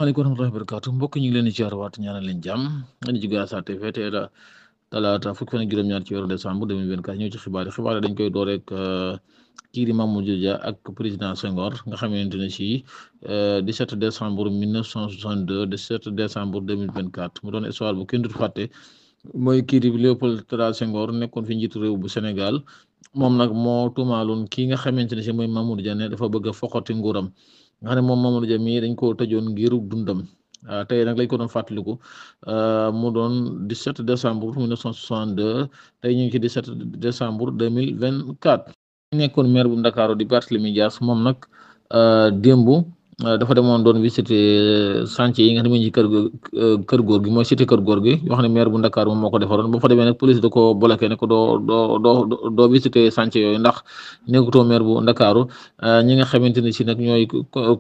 asalaamaaleykum wa rahmatullahi wa barakaatu mbokk ñu ngi leen di ziarwaat ñaanal leen jàmm ngeen di jóge Asa TV tey la talaata fukki fan ak juróom-ñaar ci weeru décembre 2024 ñëw ci xibaar dañ koy door rek kii di Mamadou Dia ak président Senghor nga xamante ne si 17 décembre 1962 17 décembre 2024 mu doon histoire bu kenn du fàtte mooy kii di Léopold Sédar Senghor nekkoon fi njiitu réew bu Sénégal moom nag moo tuumaaloon kii nga xamante ne si mooy Mamadou Dia ne dafa bëgg a foqati nguuram. nga xam ne moom Mamadou Dia mii dañ koo tëjoon ngir dundam tey nag lañ ko doon fàttaliku mu doon 17 décembre 1962 tey ñu ngi ci 17 décembre 2024. nekkoon maire bu Ndakaaru di Barthélémy Dias moom nag démb dafa demoon doon visiter chantier yi nga xam ne ci kër góor gi mooy cité kër góor gi yoo xam ne maire bu Ndakaaru moom moo ko defaroon ba fa demee nag police da ko bloqué ne ko doo visiter chantier yooyu ndax nekkutoo maire bu Ndakaaru ñi nga xamante ne si nag ñooy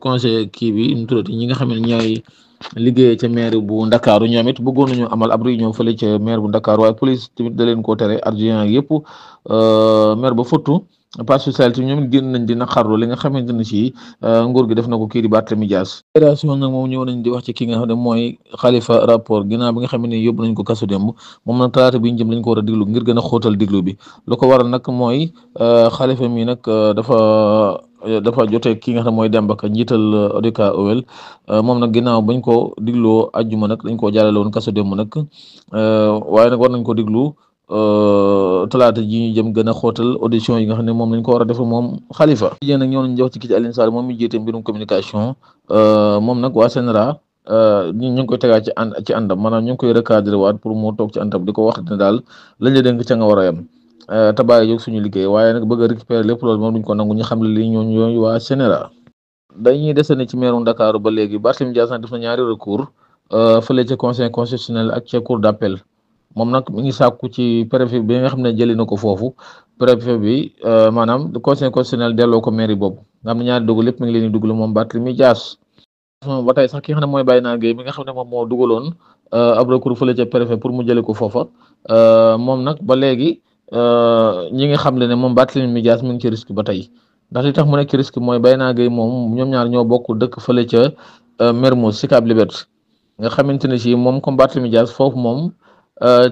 conseil kii bi nu tuddati ñi nga xam ne ñooy liggéeyee ca maire bu Ndakaaru ñoom it bëggoon nañu amal ab réunion fële ca maire bu Ndakaaru waaye police tamit da leen koo tere adjoint yëpp maire ba fottu parti socialiste ñoom génn nañ di naqarlu li nga xamante ne si nguur gi def na ko kii di Barthélémy Dias. fédération nag moom ñëw nañ di wax ci ki nga xam ne mooy Khalifa rapport ginnaaw bi nga xam ne yóbbu nañ ko kaso démb moom nag talaata bi ñu jëm lañ ko war a diglu ngir gën a xóotal diglu bi lu ko waral nag mooy Khalifa mi nag dafa jotee ki nga xam ne mooy Demba Ka njiital ODCAV OIL moom nag ginnaaw bañ ko digloo ajjuma nag dañ koo jàllale woon kaso démb nag waaye nag war nañ ko diglu talaata ji ñu jëm gën a xóotal audition yi nga xam ne moom lañ ko war a def moom Khalifa. jigéen nag ñoo nañ jox ci kii ci Alioune Sall moom mi jiite mbirum communication moom nag waa CNRA ñu ngi koy tegaat ci àndam maanaam ñu ngi koy recadré waat pour mu toog ci àndam di ko wax ne daal lañ la dénk ca nga war a yem te bàyyi jóg suñu liggéey waaye nag bëgg a récupérer lépp loolu moom duñ ko nangu ñu xam ne lii ñooñu waa CNRA. dañuy desane ci meeru Ndakaaru ba léegi Barthélémy Dias def na ñaari recours fële ca conseil constitutionnel ak ca cour d'appel moom nag mi ngi sàkku ci préfet bi nga xam ne jëli na ko foofu préfet bi maanaam conseil constitutionnel delloo ko mairie boobu nga xam ne ñaari dugg lépp mi ngi leen di dugg moom Barthélémy Dias. ba tey sax ki nga xam ne mooy Bayna Gueye mi nga xam ne moom moo dugaloon ab recours fële ca préfet pour mu jëli ko foofa moom nag ba léegi ñi nga xam ne moom Barthélémy Dias mi ngi ci risque ba tey ndax li tax mu nekk ci risque mooy Bayna Gueye moom ñoom ñaar ñoo bokk dëkk fële ca Mermoz Sicap Liberté nga xamante ne si moom comme Barthélémy Dias foofu moom.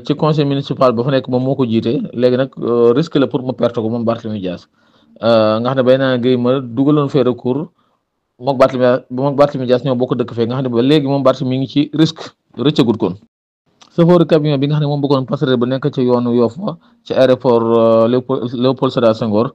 ci conseil municipal ba fa nekk moom moo ko jiite léegi nag risque la pour mu perte ko moom Barthélémy Dias nga xam ne Bayna Gueye ma dugaloon fee recours moom Barthélémy Dias ñoo bokk dëkk fee nga xam ne ba léegi moom Barthélémy mi ngi ci risque rëccagut kon. chauffeur camion bi nga xam ne moom bëggoon passager ba nekk ci yoonu Yoff ba ci aéroport Léopold Sédar Senghor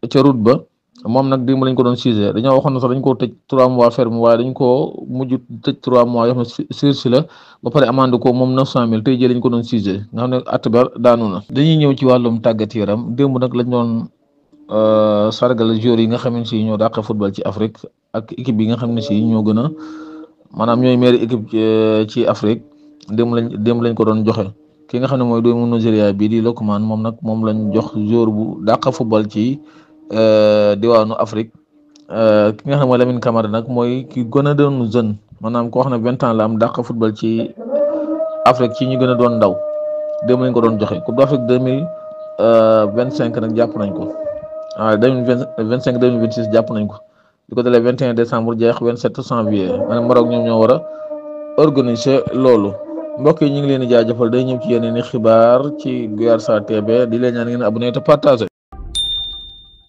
ca route ba moom nag démb lañ ko doon 6 heures dañoo waxoon na sax dañ koo tëj 3 mois ferme waaye dañ koo mujj tëj 3 mois yoo xam ne sursis la ba pare amande ko moom 900 000 tey jii lañ ko doon 6 heures nga xam ne at ba daanu na. dañuy ñëw ci wàllum tàggat yaram démb nag lañ doon sargal joueurs yi nga xam ne si ñoo dàq football ci Afrique ak équipe yi nga xam ne si ñoo gën a maanaam ñooy meilleure équipe ci Afrique démb lañ ko doon joxe ki nga xam ne mooy doomu Nigeria bii di Lookman moom nag moom lañ jox joueur bu dàq football ci. diwaanu Afrique ki nga xam ne mooy Lamine Camara nag mooy ki gën a doon jeune maanaam koo xam ne 20 ans la am dàq football ci Afrique ci ñu gën a doon ndaw démb lañ ko doon joxe Coupe d'Afrique 2025 nag jàpp nañ ko 2025 2026 jàpp nañ ko di ko dalee 21 décembre jeex 27 janvier maanaam Maroc ñoom ñoo war a organiser loolu mbokk yi ñu ngi leen di jaajëfal day ñëw ci yeneen i xibaar ci Asa TV di leen ñaan ngeen abonné te partagé.